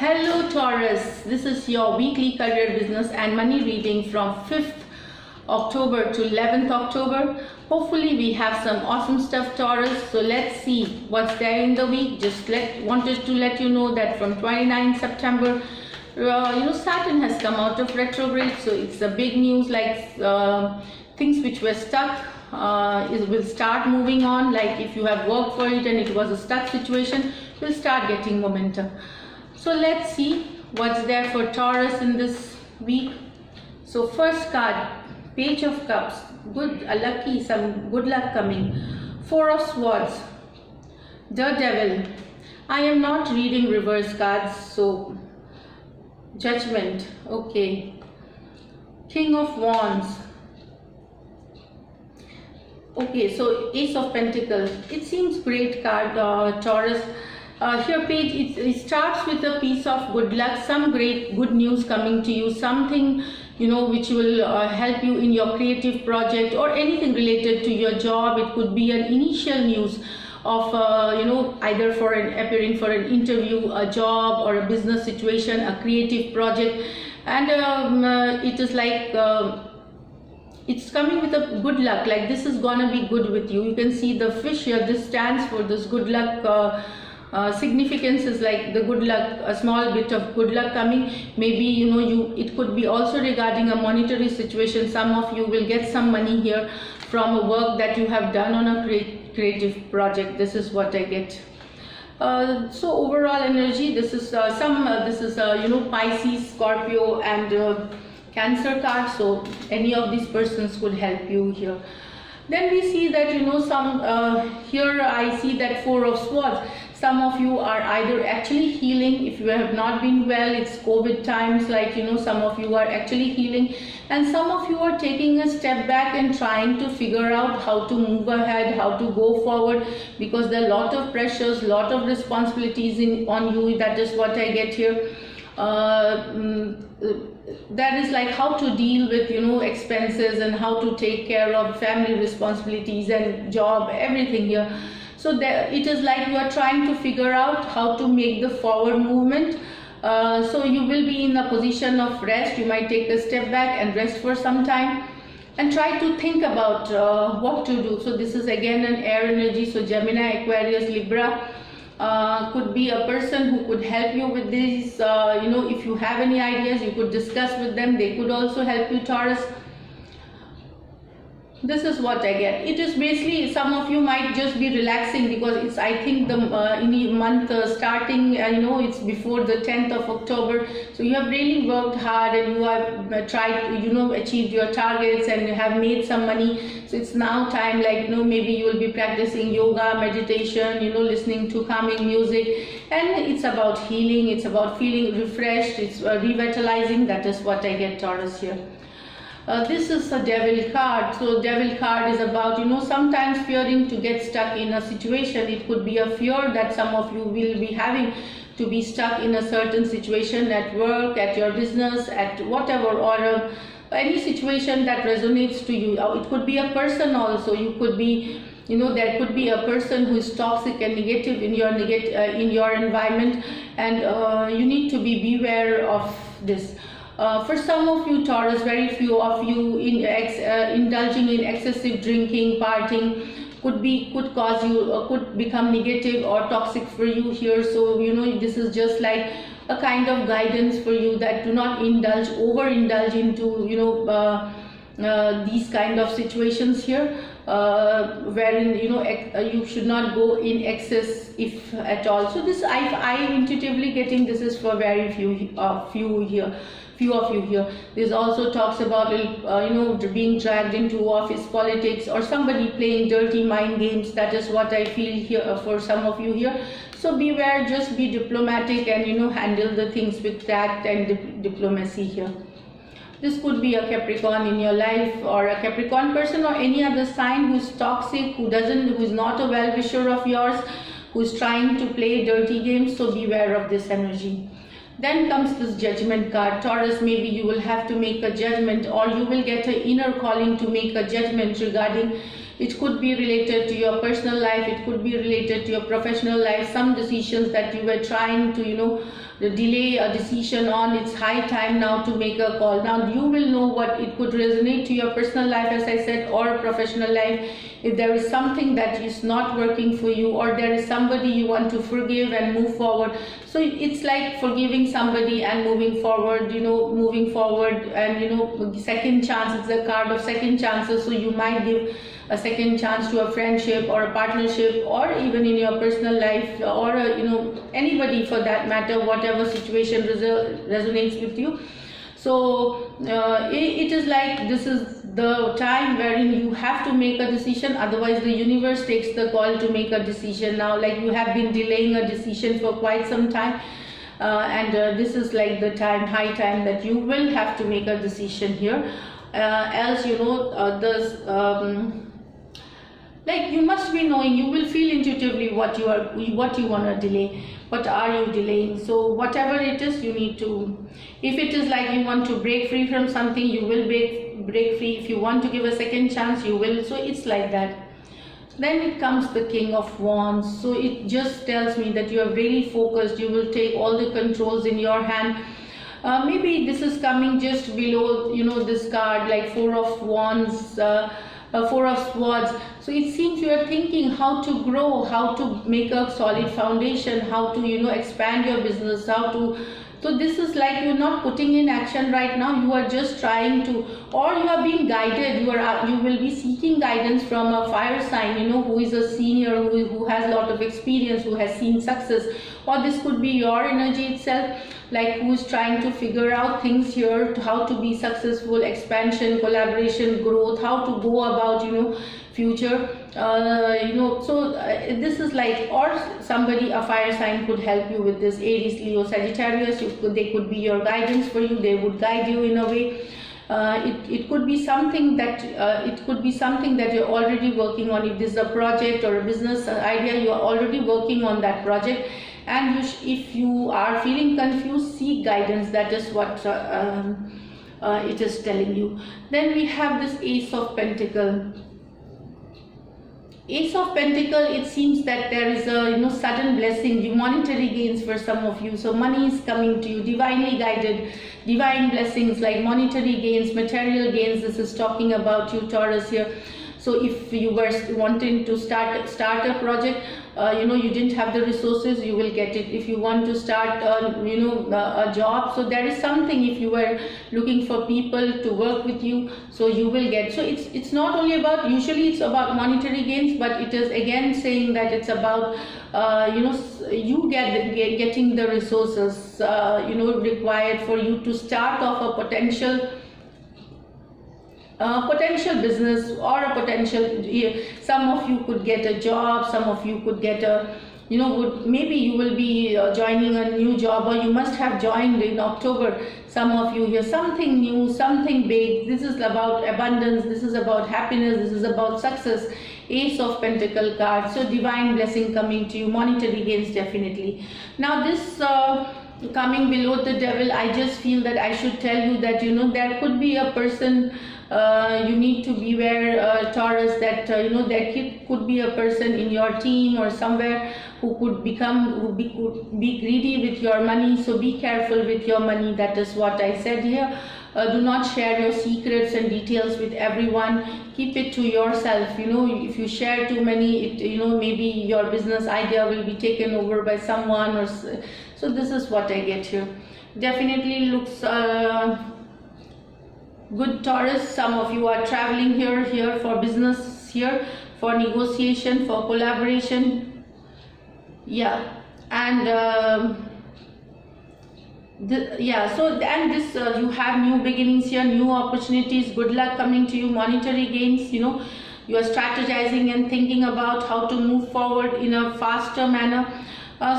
Hello Taurus, this is your weekly career, business and money reading from 5th October to 11th October. Hopefully we have some awesome stuff, Taurus. So let's see what's there in the week. Wanted to let you know that from 29 September, Saturn has come out of retrograde. So it's a big news, like things which were stuck will start moving on. Like if you have worked for it and it was a stuck situation, will start getting momentum. So let's see what's there for Taurus in this week. So first card, Page of Cups, some good luck coming. Four of Swords, the Devil. I am not reading reverse cards, so Judgment, okay. King of Wands. Okay, so Ace of Pentacles. It seems great card, Taurus. Here page, it starts with a piece of good luck, some great good news coming to you, something which will help you in your creative project or anything related to your job. It could be an initial news of either for appearing for an interview, a job or a business situation, a creative project, and it is like it's coming with a good luck, like this is gonna be good with you. You can see the fish here. This stands for this good luck. Significance is like the good luck, a small bit of good luck coming. Maybe it could be also regarding a monetary situation. Some of you will get some money here from a work that you have done on a creative project. This is what I get. So overall energy, this is Pisces, Scorpio and Cancer card. So any of these persons could help you here. Then we see that here I see that Four of Swords. Some of you are either actually healing. If you have not been well, it's COVID times, like some of you are actually healing, and some of you are taking a step back and trying to figure out how to move ahead, how to go forward, because there are a lot of pressures, lot of responsibilities on you. That is what I get here. That is like how to deal with expenses and how to take care of family responsibilities and job, everything here. So it is like you are trying to figure out how to make the forward movement. So you will be in a position of rest. You might take a step back and rest for some time and try to think about what to do. So this is again an air energy. So Gemini, Aquarius, Libra. Could be a person who could help you with this. If you have any ideas, you could discuss with them. They could also help you, Taurus. This is what I get. It is basically, some of you might just be relaxing because it's, I think, the month starting, it's before the 10th of October. So you have really worked hard and you have tried to, achieved your targets and have made some money. So it's now time, like, maybe you will be practicing yoga, meditation, listening to calming music. And it's about healing. It's about feeling refreshed. It's revitalizing. That is what I get, Taurus, here. This is a Devil card. So Devil card is about, sometimes fearing to get stuck in a situation. It could be a fear that some of you will be having to be stuck in a certain situation at work, at your business, at whatever, or any situation that resonates to you. It could be a person also. You could be, there could be a person who is toxic and negative in your environment, and you need to be beware of this. For some of you, Taurus, very few of you indulging in excessive drinking, partying could cause you, could become negative or toxic for you here. So this is just like a kind of guidance for you, that do not overindulge into these kind of situations here, wherein you should not go in excess if at all. So this I intuitively getting this is for very few of you here. This also talks about being dragged into office politics or somebody playing dirty mind games. That is what I feel here for some of you here. So beware, just be diplomatic and handle the things with tact and diplomacy here. This could be a Capricorn in your life, or a Capricorn person, or any other sign who's toxic, who is not a well-wisher of yours, who's trying to play dirty games. So beware of this energy. Then comes this Judgment card. Taurus, maybe you will have to make a judgment, or you will get an inner calling to make a judgment regarding, it could be related to your personal life, it could be related to your professional life, some decisions that you were trying to delay a decision on. It's high time now to make a call. Now you will know what it could resonate to your personal life, as I said, or professional life. If there is something that is not working for you, or there is somebody you want to forgive and move forward. So it's like forgiving somebody and moving forward, moving forward, and second chance. It's a card of second chances. So you might give a second chance to a friendship or a partnership, or even in your personal life, or anybody for that matter, whatever situation resonates with you. So it is like this is the time wherein you have to make a decision, otherwise the universe takes the call to make a decision now. Like you have been delaying a decision for quite some time, and this is like the time, high time, that you will have to make a decision here. Else like you must be knowing, you will feel intuitively what you want to delay. What are you delaying? So whatever it is, you need to, if it is like you want to break free from something, you will break free. If you want to give a second chance, you will. So it's like that. Then it comes the King of Wands. So it just tells me that you are very focused. You will take all the controls in your hand. Maybe this is coming just below, this card, like Four of Wands, Four of Swords. So it seems you are thinking how to grow, how to make a solid foundation, how to expand your business, how to. So this is like you're not putting in action right now. You are just trying to, or you are being guided. You will be seeking guidance from a fire sign, who is a senior, who has a lot of experience, who has seen success. Or this could be your energy itself, like who is trying to figure out things here, how to be successful, expansion, collaboration, growth, how to go about future. This is like, or somebody, a fire sign, could help you with this. Aries, Leo, Sagittarius, they could be your guidance for you. They would guide you in a way. It could be something that you're already working on. If this is a project or a business idea, you are already working on that project. And if you are feeling confused, seek guidance. That is what it is telling you. Then we have this Ace of Pentacle. Ace of Pentacle, it seems that there is a sudden blessing, monetary gains for some of you. So money is coming to you, divinely guided, divine blessings like monetary gains, material gains. This is talking about you, Taurus, here. So if you were wanting to start a project, you didn't have the resources, you will get it. If you want to start a job, so there is something. If you were looking for people to work with you, so you will get. So it's not only about, usually it's about monetary gains, but it is again saying that it's about you getting the resources required for you to start off a potential business, or a potential, some of you could get a job, some of you could get a, maybe you will be joining a new job, or you must have joined in October. Some of you here, something new, something big. This is about abundance, this is about happiness, this is about success. Ace of Pentacle card. So divine blessing coming to you, monetary gains definitely. Now this coming below the Devil, I just feel that I should tell you that there could be a person, you need to beware, Taurus, that there could be a person in your team or somewhere who could be greedy with your money. So be careful with your money. That is what I said here. Do not share your secrets and details with everyone. Keep it to yourself. If you share too many, maybe your business idea will be taken over by someone, or so. This is what I get here. Definitely looks good, Taurus. Some of you are traveling here for business, here for negotiation, for collaboration. Yeah, and you have new beginnings here, new opportunities, good luck coming to you, monetary gains. You are strategizing and thinking about how to move forward in a faster manner.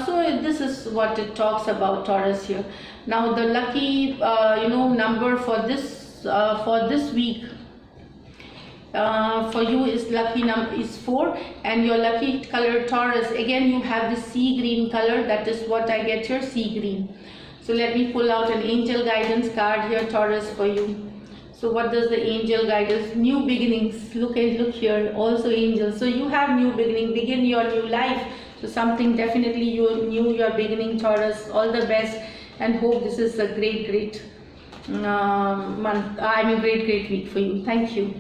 So this is what it talks about, Taurus, here. Now the lucky number for this week for you is lucky number is 4, and your lucky color, Taurus, again you have the sea green color. That is what I get here, sea green. So let me pull out an angel guidance card here, Taurus, for you. So what does the angel guide us? New beginnings. Look here, also angels. So you have new beginning, begin your new life. So something definitely you are beginning, Taurus. All the best, and hope this is a great month. I mean great week for you. Thank you.